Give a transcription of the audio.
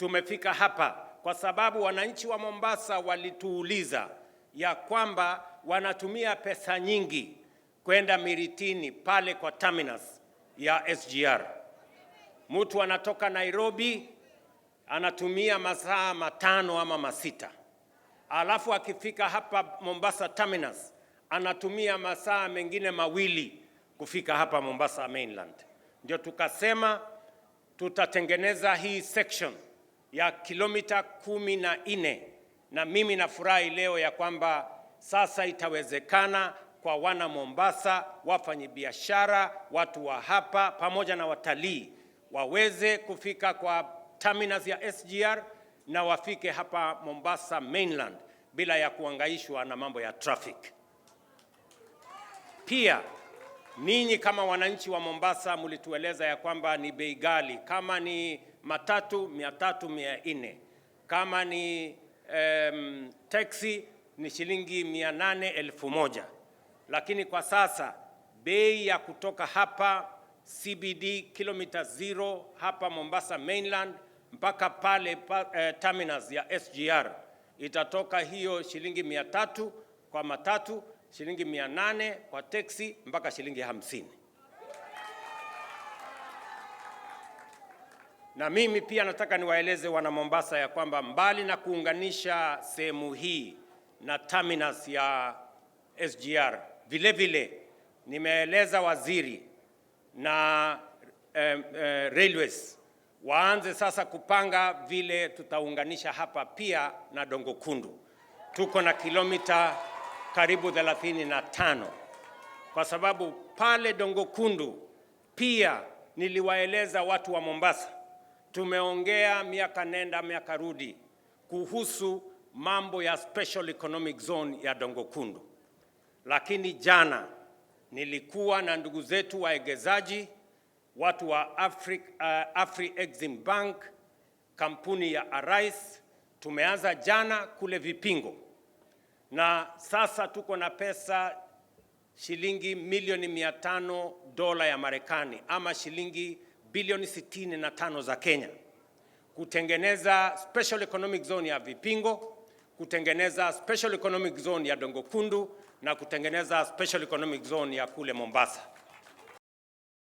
tumefika hapa kwa sababu wananchi wa Mombasa walituuliza ya kwamba wanatumia pesa nyingi kwenda Miritini pale kwa terminus ya SGR. Mtu anatoka Nairobi anatumia masaa 5 ama 6. Alafu akifika hapa Mombasa terminus anatumia masaa mengine 2 kufika hapa Mombasa mainland. Ndio tukasema tutatengeneza hii section ya kilomita 14, na mimi nafurahi leo ya kwamba sasa itawezekana kwa wana Mombasa, wafanyabiashara, watu wa hapa pamoja na watalii waweze kufika kwa terminus ya SGR na wafike hapa Mombasa mainland bila ya kuhangaishwa na mambo ya traffic. Pia ninyi kama wananchi wa Mombasa mlitueleza ya kwamba ni bei ghali, kama ni matatu 300 400, kama ni taxi ni shilingi 800 1000. Lakini kwa sasa bei ya kutoka hapa CBD kilomita 0 hapa Mombasa mainland mpaka pale terminus ya SGR itatoka hiyo shilingi 300 kwa matatu, shilingi 800 kwa taxi mpaka shilingi 50. Na mimi pia nataka niwaeleze wana Mombasa ya kwamba mbali na kuunganisha sehemu hii na terminus ya SGR, vile vile nimeeleza waziri na railways waanze sasa kupanga vile tutaunganisha hapa pia na Dongo Kundu. Tuko na kilomita karibu 35, kwa sababu pale Dongo Kundu pia niliwaeleza watu wa Mombasa, tumeongea miaka nenda miaka rudi kuhusu mambo ya special economic zone ya Dongo Kundu. Lakini jana nilikuwa na ndugu zetu waegezaji, watu wa Afri-Exim Bank, kampuni ya Arise. Tumeanza jana kule Vipingo, na sasa tuko na pesa shilingi milioni 500 dola ya Marekani ama shilingi bilioni 65 za Kenya kutengeneza special economic zone ya Vipingo, kutengeneza special economic zone ya Dongo Kundu na kutengeneza special economic zone ya kule Mombasa.